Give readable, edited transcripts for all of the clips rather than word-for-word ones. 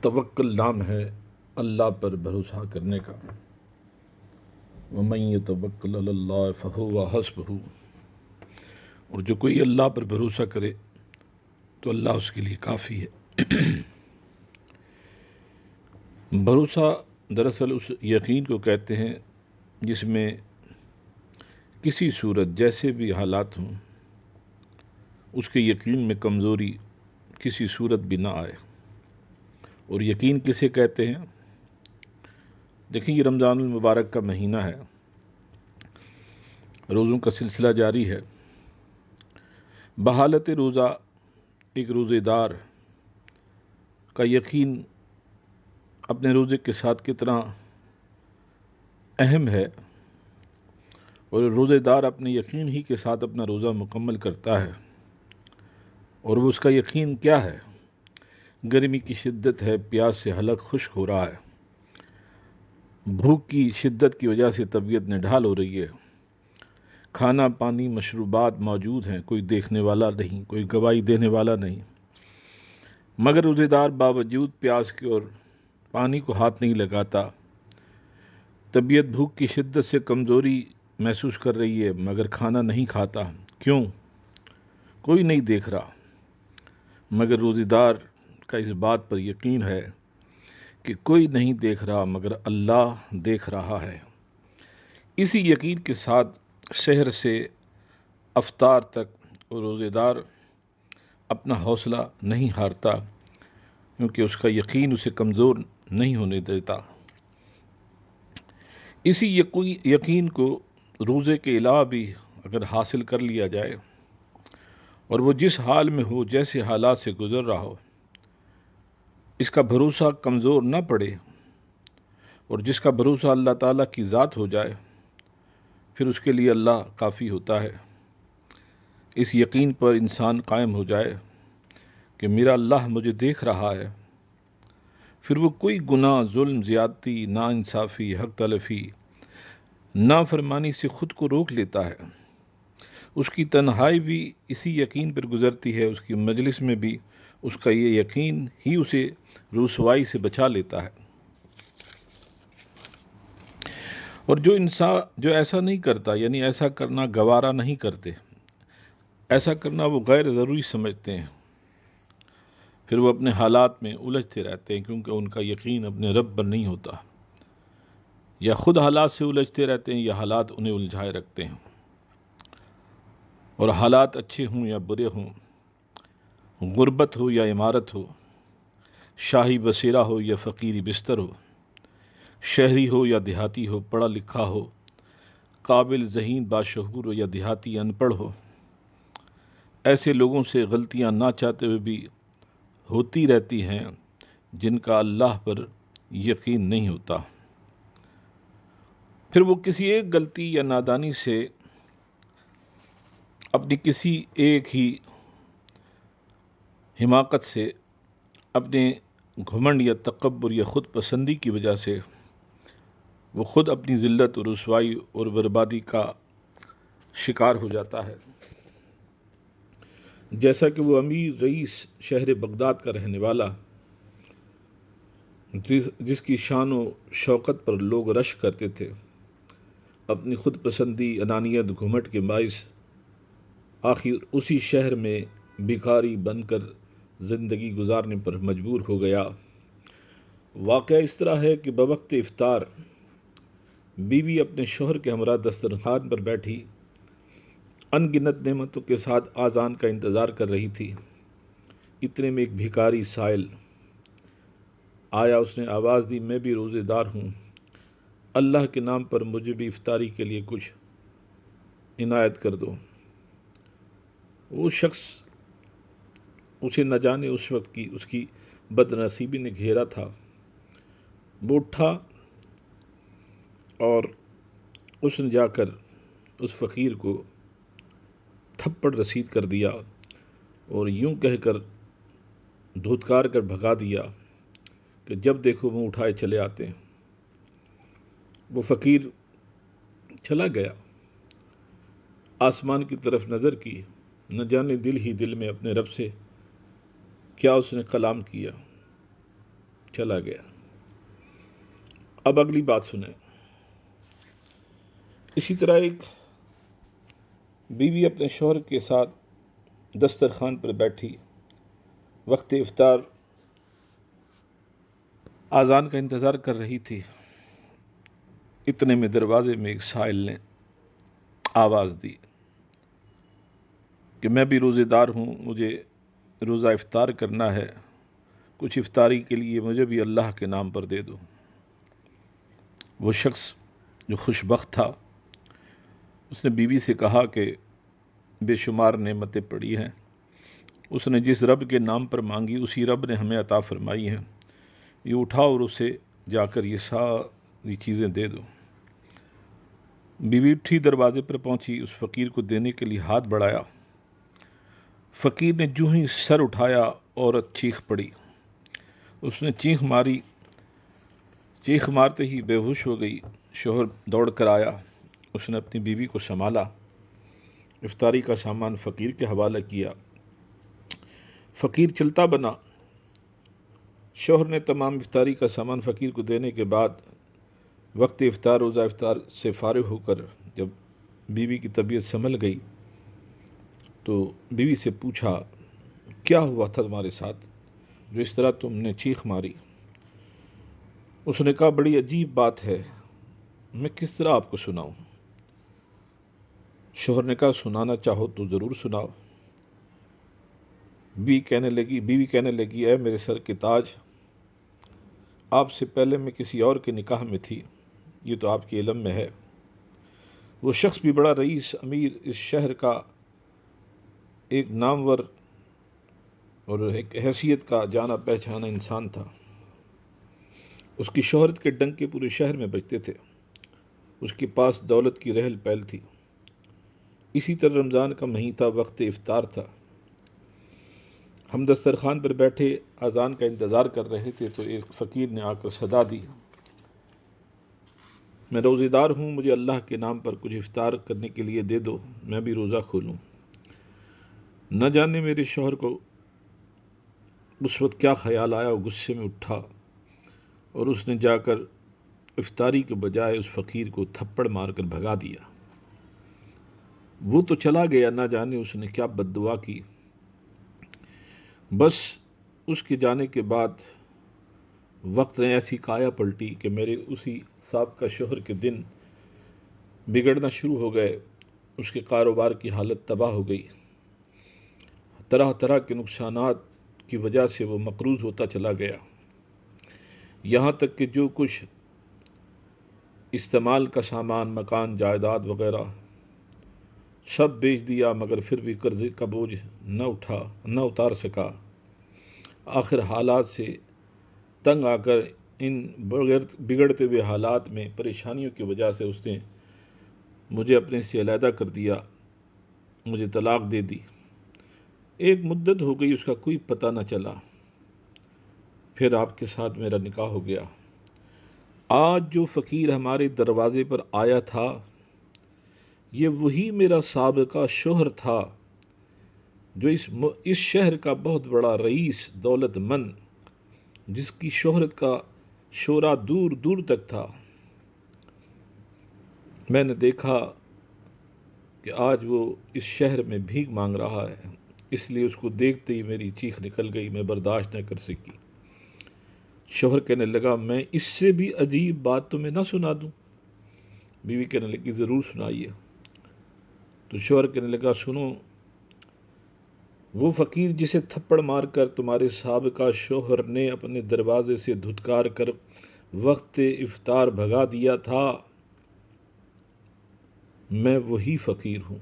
توکل نام ہے اللہ پر بھروسہ کرنے کا۔ وَمَن يَتَوَكَّلْ عَلَى اللَّهِ فَهُوَ حَسْبُهُ، اور جو کوئی اللہ پر بھروسہ کرے تو اللہ اس کے لیے کافی ہے۔ بھروسہ دراصل اس یقین کو کہتے ہیں جس میں کسی صورت جیسے بھی حالات ہوں اس کے یقین میں کمزوری کسی صورت بھی نہ آئے۔ اور یقین کسے کہتے ہیں؟ دیکھیں، یہ رمضان المبارک کا مہینہ ہے، روزوں کا سلسلہ جاری ہے۔ بحالت روزہ ایک روزے دار کا یقین اپنے روزے کے ساتھ کتنا اہم ہے، اور روزے دار اپنے یقین ہی کے ساتھ اپنا روزہ مکمل کرتا ہے۔ اور وہ اس کا یقین کیا ہے؟ گرمی کی شدت ہے، پیاس سے حلق خشک ہو رہا ہے، بھوک کی شدت کی وجہ سے طبیعت نڈھال ہو رہی ہے، کھانا پانی مشروبات موجود ہیں، کوئی دیکھنے والا نہیں، کوئی گواہی دینے والا نہیں، مگر روزے دار باوجود پیاس کے اور پانی کو ہاتھ نہیں لگاتا۔ طبیعت بھوک کی شدت سے کمزوری محسوس کر رہی ہے مگر کھانا نہیں کھاتا۔ کیوں؟ کوئی نہیں دیکھ رہا، مگر روزے دار کا اس بات پر یقین ہے کہ کوئی نہیں دیکھ رہا مگر اللہ دیکھ رہا ہے۔ اسی یقین کے ساتھ سحر سے افطار تک روزے دار اپنا حوصلہ نہیں ہارتا، کیونکہ اس کا یقین اسے کمزور نہیں ہونے دیتا۔ اسی یقین کو روزے کے علاوہ بھی اگر حاصل کر لیا جائے اور وہ جس حال میں ہو، جیسے حالات سے گزر رہا ہو، اس کا بھروسہ کمزور نہ پڑے، اور جس کا بھروسہ اللہ تعالیٰ کی ذات ہو جائے، پھر اس کے لیے اللہ کافی ہوتا ہے۔ اس یقین پر انسان قائم ہو جائے کہ میرا اللہ مجھے دیکھ رہا ہے، پھر وہ کوئی گناہ، ظلم، زیادتی، ناانصافی، حق تلفی، نافرمانی سے خود کو روک لیتا ہے۔ اس کی تنہائی بھی اسی یقین پر گزرتی ہے، اس کی مجلس میں بھی اس کا یہ یقین ہی اسے رسوائی سے بچا لیتا ہے۔ اور جو انسان جو ایسا نہیں کرتا، یعنی ایسا کرنا گوارا نہیں کرتے، ایسا کرنا وہ غیر ضروری سمجھتے ہیں، پھر وہ اپنے حالات میں الجھتے رہتے ہیں، کیونکہ ان کا یقین اپنے رب پر نہیں ہوتا، یا خود حالات سے الجھتے رہتے ہیں یا حالات انہیں الجھائے رکھتے ہیں۔ اور حالات اچھے ہوں یا برے ہوں، غربت ہو یا عمارت ہو، شاہی بسیرا ہو یا فقیری بستر ہو، شہری ہو یا دیہاتی ہو، پڑھا لکھا ہو، قابل ذہین باشعور ہو یا دیہاتی ان پڑھ ہو، ایسے لوگوں سے غلطیاں نہ چاہتے ہوئے بھی ہوتی رہتی ہیں جن کا اللہ پر یقین نہیں ہوتا۔ پھر وہ کسی ایک غلطی یا نادانی سے، اپنی کسی ایک ہی حماقت سے، اپنے گھمنڈ یا تکبر یا خود پسندی کی وجہ سے وہ خود اپنی ذلت اور رسوائی اور بربادی کا شکار ہو جاتا ہے۔ جیسا کہ وہ امیر رئیس شہر بغداد کا رہنے والا، جس کی شان و شوکت پر لوگ رشک کرتے تھے، اپنی خود پسندی، انانیت، گھمٹ کے باعث آخر اسی شہر میں بھکاری بن کر زندگی گزارنے پر مجبور ہو گیا۔ واقعہ اس طرح ہے کہ بوقت افطار بیوی اپنے شوہر کے ہمراہ دسترخوان پر بیٹھی ان گنت نعمتوں کے ساتھ آذان کا انتظار کر رہی تھی۔ اتنے میں ایک بھکاری سائل آیا، اس نے آواز دی، میں بھی روزے دار ہوں، اللہ کے نام پر مجھے بھی افطاری کے لیے کچھ عنایت کر دو۔ وہ شخص اسے نہ جانے اس وقت کی اس کی بد نصیبی نے گھیرا تھا۔ وہ اٹھا اور اس نے جا کر اس فقیر کو تھپڑ رسید کر دیا اور یوں کہہ کر دھتکار کر بھگا دیا کہ جب دیکھو منہ اٹھائے چلے آتے ہیں۔ وہ فقیر چلا گیا، آسمان کی طرف نظر کی نہ جانے دل ہی دل میں اپنے رب سے کیا اس نے کلام کیا، چلا گیا۔ اب اگلی بات سنیں۔ اسی طرح ایک بیوی اپنے شوہر کے ساتھ دسترخوان پر بیٹھی، وقت افطار اذان کا انتظار کر رہی تھی۔ اتنے میں دروازے میں ایک سائل نے آواز دی کہ میں بھی روزے دار ہوں، مجھے روزہ افطار کرنا ہے، کچھ افطاری کے لیے مجھے بھی اللہ کے نام پر دے دو۔ وہ شخص جو خوش بخت تھا، اس نے بیوی سے کہا کہ بے شمار نعمتیں پڑی ہیں، اس نے جس رب کے نام پر مانگی اسی رب نے ہمیں عطا فرمائی ہیں، یہ اٹھاؤ اور اسے جا کر یہ ساری چیزیں دے دو۔ بیوی اٹھی، دروازے پر پہنچی، اس فقیر کو دینے کے لیے ہاتھ بڑھایا۔ فقیر نے جو ہی سر اٹھایا، عورت چیخ پڑی، اس نے چیخ ماری، چیخ مارتے ہی بے ہوش ہو گئی۔ شوہر دوڑ کر آیا، اس نے اپنی بیوی کو سنبھالا، افطاری کا سامان فقیر کے حوالے کیا۔ فقیر چلتا بنا۔ شوہر نے تمام افطاری کا سامان فقیر کو دینے کے بعد وقت افطار، روزہ افطار سے فارغ ہو کر جب بیوی کی طبیعت سنبھل گئی تو بیوی سے پوچھا، کیا ہوا تھا تمہارے ساتھ جو اس طرح تم نے چیخ ماری؟ اس نے کہا، بڑی عجیب بات ہے، میں کس طرح آپ کو سناؤں؟ شوہر نے کہا، سنانا چاہو تو ضرور سناؤ۔ بیوی کہنے لگی، اے میرے سر کے تاج، آپ سے پہلے میں کسی اور کے نکاح میں تھی، یہ تو آپ کے علم میں ہے۔ وہ شخص بھی بڑا رئیس امیر اس شہر کا ایک نامور اور ایک حیثیت کا جانا پہچانا انسان تھا۔ اس کی شہرت کے ڈنکے پورے شہر میں بجتے تھے، اس کے پاس دولت کی رحل پہل تھی۔ اسی طرح رمضان کا مہینہ تھا، وقت افطار تھا، ہم دسترخوان پر بیٹھے اذان کا انتظار کر رہے تھے تو ایک فقیر نے آ کر صدا دی، میں روزے دار ہوں، مجھے اللہ کے نام پر کچھ افطار کرنے کے لیے دے دو، میں بھی روزہ کھولوں۔ نہ جانے میرے شوہر کو اس وقت کیا خیال آیا، وہ غصے میں اٹھا اور اس نے جا کر افطاری کے بجائے اس فقیر کو تھپڑ مار کر بھگا دیا۔ وہ تو چلا گیا، نہ جانے اس نے کیا بد دعا کی۔ بس اس کے جانے کے بعد وقت نے ایسی کایا پلٹی کہ میرے اسی سابقہ شوہر کے دن بگڑنا شروع ہو گئے، اس کے کاروبار کی حالت تباہ ہو گئی، طرح طرح کے نقصانات کی وجہ سے وہ مقروض ہوتا چلا گیا، یہاں تک کہ جو کچھ استعمال کا سامان، مکان، جائیداد وغیرہ سب بیچ دیا، مگر پھر بھی قرضے کا بوجھ نہ اتار سکا۔ آخر حالات سے تنگ آ کر ان بگڑتے ہوئے حالات میں پریشانیوں کی وجہ سے اس نے مجھے اپنے سے علیحدہ کر دیا، مجھے طلاق دے دی۔ ایک مدت ہو گئی، اس کا کوئی پتہ نہ چلا، پھر آپ کے ساتھ میرا نکاح ہو گیا۔ آج جو فقیر ہمارے دروازے پر آیا تھا، یہ وہی میرا سابقہ شوہر تھا جو اس شہر کا بہت بڑا رئیس، دولت مند، جس کی شہرت کا شورا دور دور تک تھا۔ میں نے دیکھا کہ آج وہ اس شہر میں بھیک مانگ رہا ہے، اس لیے اس کو دیکھتے ہی میری چیخ نکل گئی، میں برداشت نہ کر سکی۔ شوہر کہنے لگا، میں اس سے بھی عجیب بات تمہیں نہ سنا دوں؟ بیوی کہنے لگی، ضرور سنائیے۔ تو شوہر کہنے لگا، سنو، وہ فقیر جسے تھپڑ مار کر تمہارے سابقہ شوہر نے اپنے دروازے سے دھتکار کر وقت افطار بھگا دیا تھا، میں وہی فقیر ہوں۔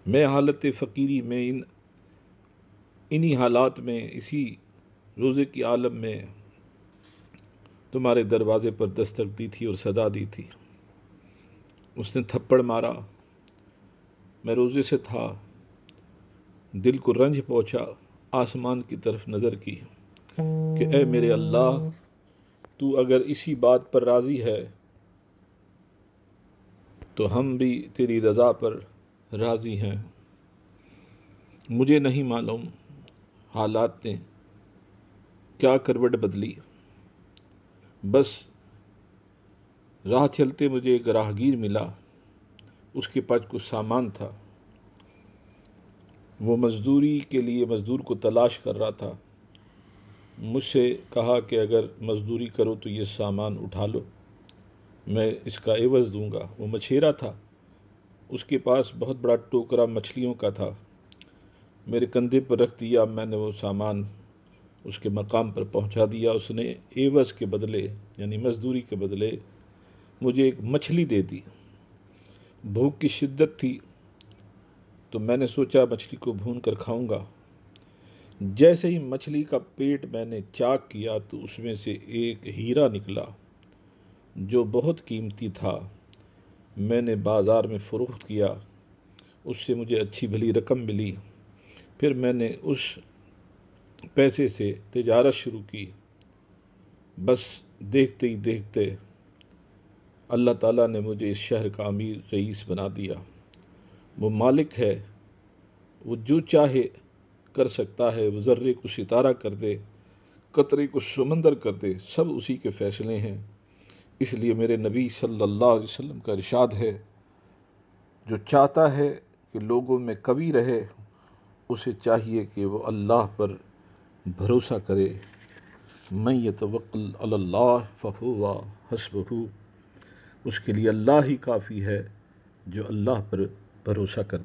میں حالت فقیری میں انہی حالات میں، اسی روزے کی عالم میں تمہارے دروازے پر دستک دی تھی اور صدا دی تھی۔ اس نے تھپڑ مارا، میں روزے سے تھا، دل کو رنج پہنچا، آسمان کی طرف نظر کی کہ اے میرے اللہ، تو اگر اسی بات پر راضی ہے تو ہم بھی تیری رضا پر راضی ہیں۔ مجھے نہیں معلوم حالات نے کیا کروٹ بدلی، بس راہ چلتے مجھے ایک راہگیر ملا، اس کے پاس کچھ سامان تھا، وہ مزدوری کے لیے مزدور کو تلاش کر رہا تھا۔ مجھ سے کہا کہ اگر مزدوری کرو تو یہ سامان اٹھا لو، میں اس کا عوض دوں گا۔ وہ مچھیرا تھا، اس کے پاس بہت بڑا ٹوکرا مچھلیوں کا تھا، میرے کندھے پر رکھ دیا، میں نے وہ سامان اس کے مقام پر پہنچا دیا۔ اس نے عوض کے بدلے یعنی مزدوری کے بدلے مجھے ایک مچھلی دے دی۔ بھوک کی شدت تھی تو میں نے سوچا مچھلی کو بھون کر کھاؤں گا۔ جیسے ہی مچھلی کا پیٹ میں نے چاک کیا تو اس میں سے ایک ہیرا نکلا جو بہت قیمتی تھا۔ میں نے بازار میں فروخت کیا، اس سے مجھے اچھی بھلی رقم ملی۔ پھر میں نے اس پیسے سے تجارت شروع کی۔ بس دیکھتے ہی دیکھتے اللہ تعالیٰ نے مجھے اس شہر کا امیر رئیس بنا دیا۔ وہ مالک ہے، وہ جو چاہے کر سکتا ہے، وہ ذرے کو ستارہ کر دے، قطرے کو سمندر کر دے، سب اسی کے فیصلے ہیں۔ اس لیے میرے نبی صلی اللہ علیہ وسلم کا ارشاد ہے، جو چاہتا ہے کہ لوگوں میں قوی رہے، اسے چاہیے کہ وہ اللہ پر بھروسہ کرے۔ من یتوکل علی اللہ فہو حسبہ، اس کے لیے اللہ ہی کافی ہے جو اللہ پر بھروسہ کرتا ہے۔